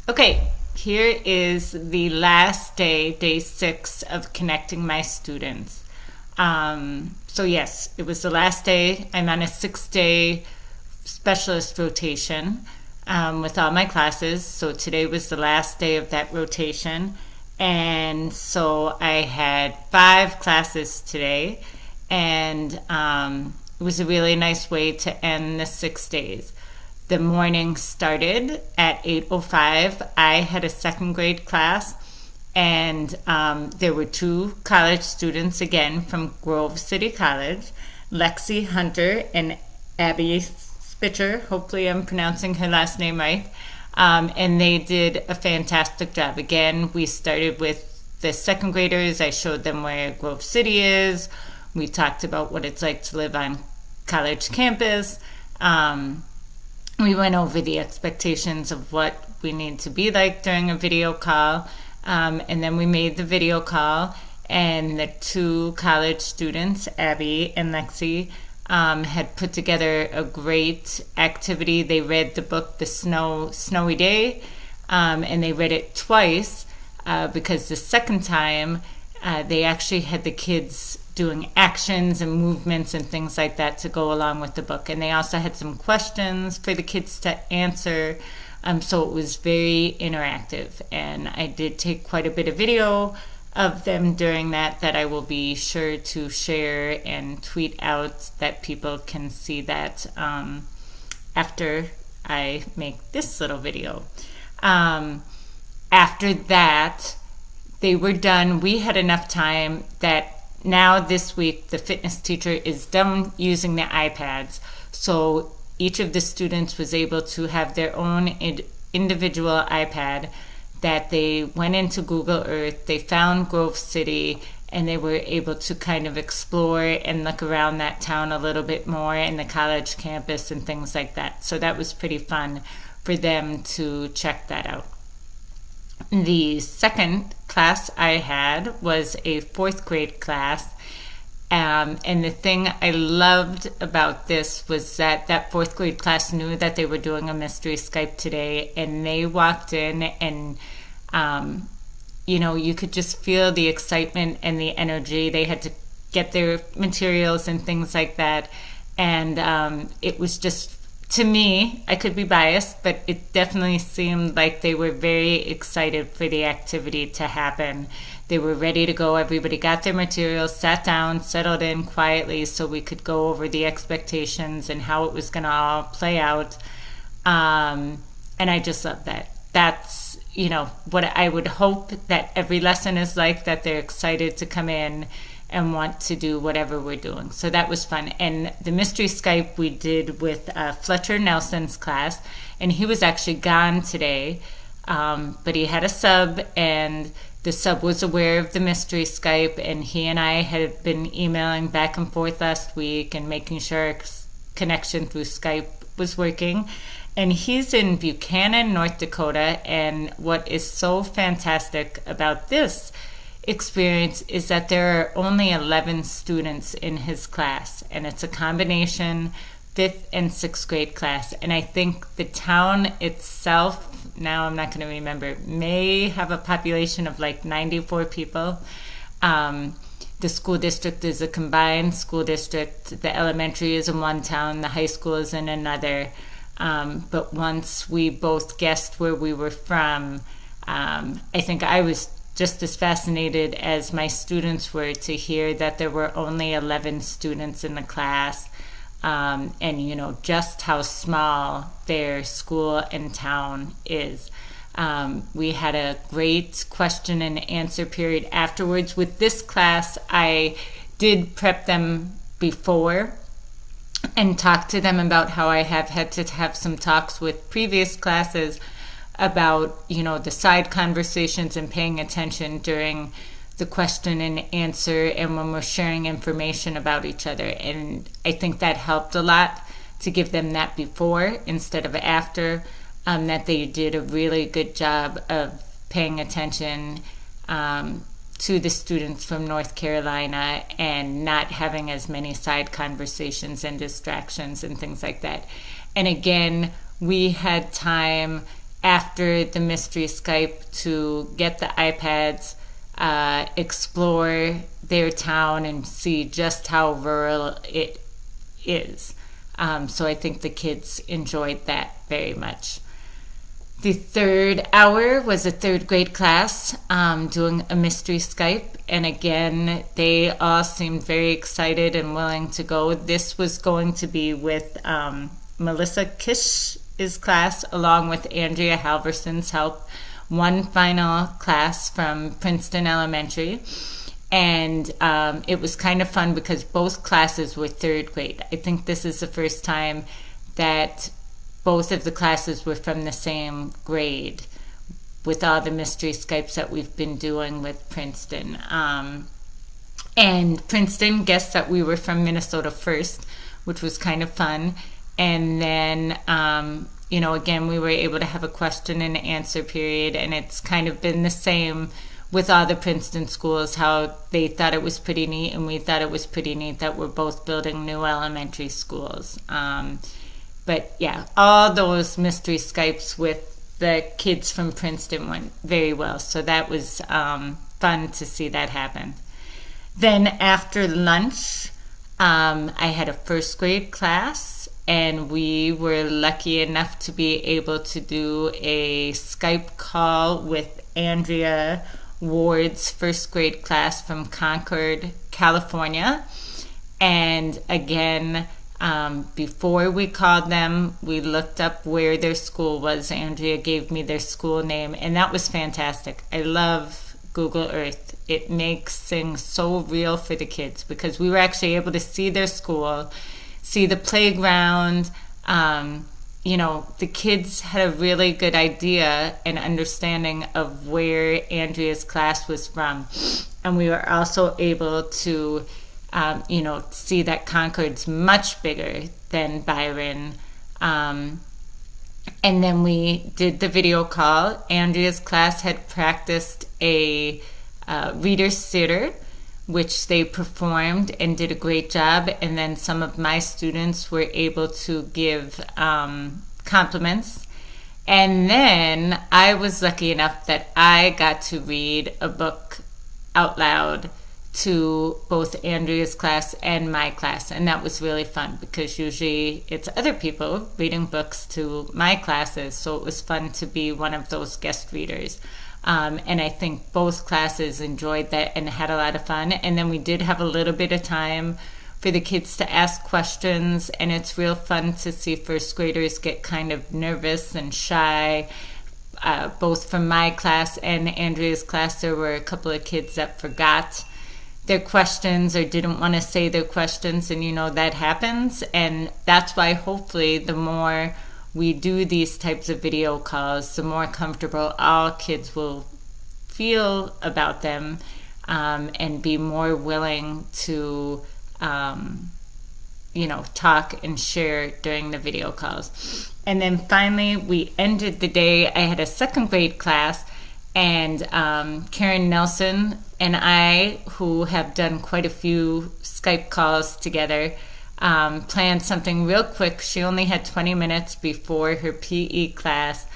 Okay, here is the last day, day 6 of connecting my students. So yes, it was the last day. I'm on a 6-day specialist rotation with all my classes. So today was the last day of that rotation. And so I had 5 classes today. And it was a really nice way to end the 6 days. The morning started at 8:05. I had a 2nd grade class, and there were 2 college students again from Grove City College, Lexi Hunter and Abby Spitcher. Hopefully I'm pronouncing her last name right. And they did a fantastic job. Again, we started with the 2nd graders. I showed them where Grove City is. We talked about what it's like to live on college campus. We went over the expectations of what we need to be like during a video call. And then we made the video call, and the 2 college students, Abby and Lexi, had put together a great activity. They read the book, The Snowy Day, and they read it twice because the second time they actually had the kids doing actions and movements and things like that to go along with the book. And they also had some questions for the kids to answer. So it was very interactive. And I did take quite a bit of video of them during that I will be sure to share and tweet out that people can see that after I make this little video. After that, they were done. We had enough time that now this week the fitness teacher is done using the iPads. So each of the students was able to have their own individual iPad that they went into Google Earth, they found Grove City, and they were able to kind of explore and look around that town a little bit more and the college campus and things like that. So that was pretty fun for them to check that out. The second class I had was a 4th grade class. And the thing I loved about this was that 4th grade class knew that they were doing a mystery Skype today, and they walked in and, you could just feel the excitement and the energy. They had to get their materials and things like that. And it was just, to me, I could be biased, but it definitely seemed like they were very excited for the activity to happen. They were ready to go. Everybody got their materials, sat down, settled in quietly so we could go over the expectations and how it was going to all play out. And I just love that. That's, what I would hope that every lesson is like, that they're excited to come in and want to do whatever we're doing. So that was fun. And the mystery Skype we did with Fletcher Nelson's class, and he was actually gone today, but he had a sub, and the sub was aware of the mystery Skype, and he and I had been emailing back and forth last week and making sure our connection through Skype was working. And he's in Buchanan, North Dakota, and what is so fantastic about this experience is that there are only 11 students in his class, and it's a combination 5th and 6th grade class. And I think the town itself, now I'm not going to remember, may have a population of like 94 people. The school district is a combined school district. The elementary is in one town, the high school is in another. But once we both guessed where we were from, I think I was just as fascinated as my students were to hear that there were only 11 students in the class, and just how small their school and town is. We had a great question and answer period afterwards. With this class, I did prep them before and talk to them about how I have had to have some talks with previous classes about, the side conversations and paying attention during the question and answer and when we're sharing information about each other. And I think that helped a lot to give them that before instead of after, that they did a really good job of paying attention to the students from North Carolina and not having as many side conversations and distractions and things like that. And again, we had time after the mystery Skype to get the iPads, explore their town and see just how rural it is. So I think the kids enjoyed that very much. The third hour was a third grade class doing a mystery Skype. And again, they all seemed very excited and willing to go. This was going to be with Melissa Kish's class, along with Andrea Halverson's help. One final class from Princeton Elementary. And it was kind of fun because both classes were third grade. I think this is the first time that both of the classes were from the same grade with all the mystery Skypes that we've been doing with Princeton. And Princeton guessed that we were from Minnesota first, which was kind of fun. And then, again, we were able to have a question and answer period, and it's kind of been the same with all the Princeton schools, how they thought it was pretty neat, and we thought it was pretty neat that we're both building new elementary schools. But yeah, all those mystery Skypes with the kids from Princeton went very well. So that was fun to see that happen. Then after lunch, I had a first grade class, and we were lucky enough to be able to do a Skype call with Andrea Ward's first grade class from Concord, California. And again, before we called them, we looked up where their school was. Andrea gave me their school name, and that was fantastic. I love Google Earth. It makes things so real for the kids because we were actually able to see their school, see the playground. The kids had a really good idea and understanding of where Andrea's class was from. And we were also able to see that Concord's much bigger than Byron. And then we did the video call. Andrea's class had practiced a reader's theater, which they performed and did a great job. And then some of my students were able to give compliments. And then I was lucky enough that I got to read a book out loud to both Andrea's class and my class, and that was really fun because usually it's other people reading books to my classes, so it was fun to be one of those guest readers. And I think both classes enjoyed that and had a lot of fun. And then we did have a little bit of time for the kids to ask questions, and it's real fun to see first graders get kind of nervous and shy. Both from my class and Andrea's class, there were a couple of kids that forgot their questions or didn't want to say their questions, and that happens. And that's why hopefully the more we do these types of video calls, the more comfortable all kids will feel about them, and be more willing to talk and share during the video calls. And then finally we ended the day. I had a second grade class, and Karen Nelson and I, who have done quite a few Skype calls together, planned something real quick. She only had 20 minutes before her PE class,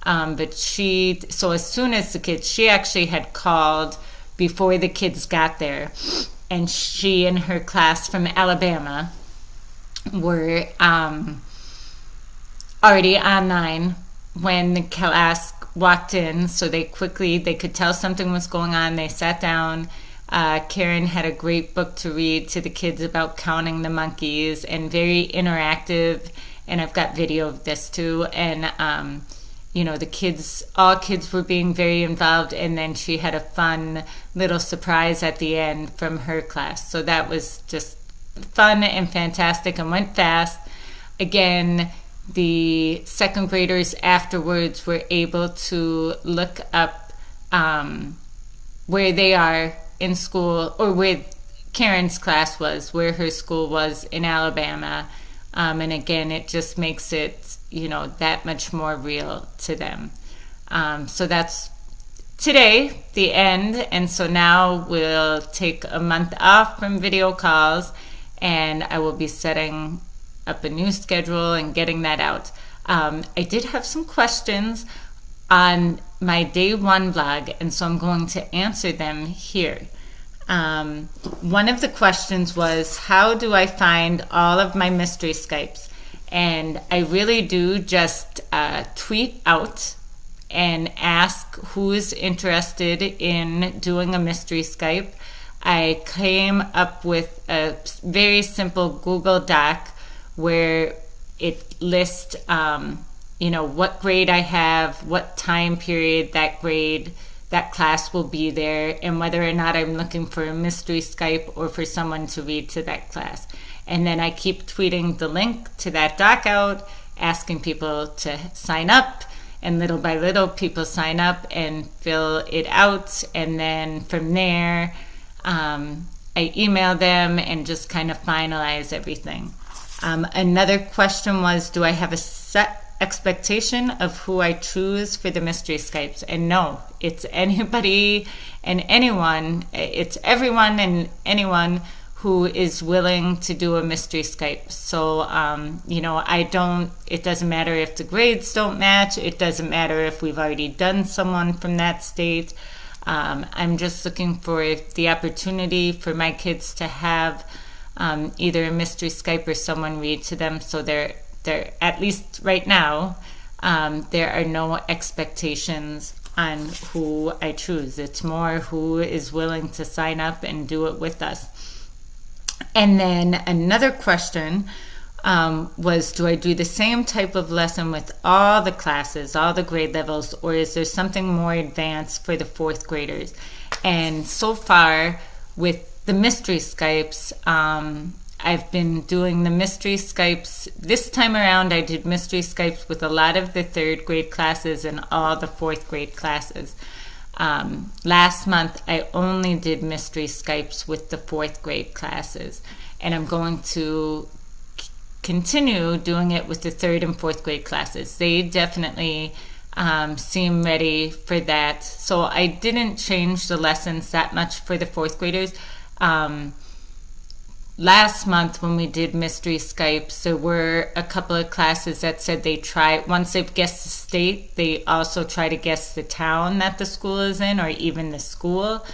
so as soon as she actually had called before the kids got there, and she and her class from Alabama were already online when the class walked in, so they could tell something was going on. They sat down. Karen had a great book to read to the kids about counting the monkeys, and very interactive, and I've got video of this too. And all kids were being very involved, and then she had a fun little surprise at the end from her class. So that was just fun and fantastic and went fast. Again, the second graders afterwards were able to look up where they are in school, or where Karen's class was, where her school was in Alabama. And again, it just makes it, that much more real to them. So that's today, the end. And so now we'll take a month off from video calls, and I will be setting up a new schedule and getting that out. I did have some questions on my day one blog, and so I'm going to answer them here. One of the questions was, how do I find all of my mystery Skypes? And I really do just tweet out and ask who's interested in doing a mystery Skype. I came up with a very simple Google Doc where it lists, what grade I have, what time period that class will be there, and whether or not I'm looking for a mystery Skype or for someone to read to that class. And then I keep tweeting the link to that doc out, asking people to sign up, and little by little people sign up and fill it out. And then from there, I email them and just kind of finalize everything. Another question was, do I have a set expectation of who I choose for the mystery Skypes? And no, it's anybody and anyone. It's everyone and anyone who is willing to do a mystery Skype. So, it doesn't matter if the grades don't match. It doesn't matter if we've already done someone from that state. I'm just looking for the opportunity for my kids to have either a mystery Skype or someone read to them. So they're at least right now, there are no expectations on who I choose. It's more who is willing to sign up and do it with us. And then another question was, do I do the same type of lesson with all the classes, all the grade levels, or is there something more advanced for the fourth graders? And so far with the mystery Skypes, I've been doing the mystery Skypes. This time around, I did mystery Skypes with a lot of the third grade classes and all the fourth grade classes. Last month, I only did mystery Skypes with the fourth grade classes, and I'm going to continue doing it with the third and fourth grade classes. They definitely seem ready for that. So I didn't change the lessons that much for the fourth graders. Last month when we did mystery Skypes, there were a couple of classes that said they try, once they've guessed the state, they also try to guess the town that the school is in, or even the school.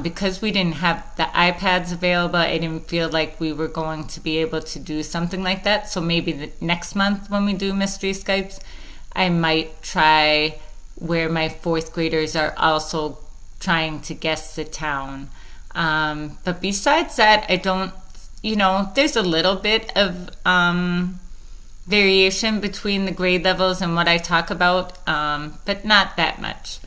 Because we didn't have the iPads available, I didn't feel like we were going to be able to do something like that. So maybe the next month when we do mystery Skypes, I might try where my fourth graders are also trying to guess the town. But besides that, I don't, there's a little bit of variation between the grade levels and what I talk about, but not that much.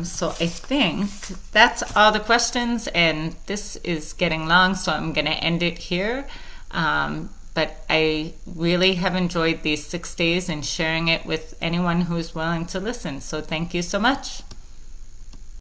So I think that's all the questions, and this is getting long, so I'm going to end it here. But I really have enjoyed these 6 days and sharing it with anyone who's willing to listen. So thank you so much.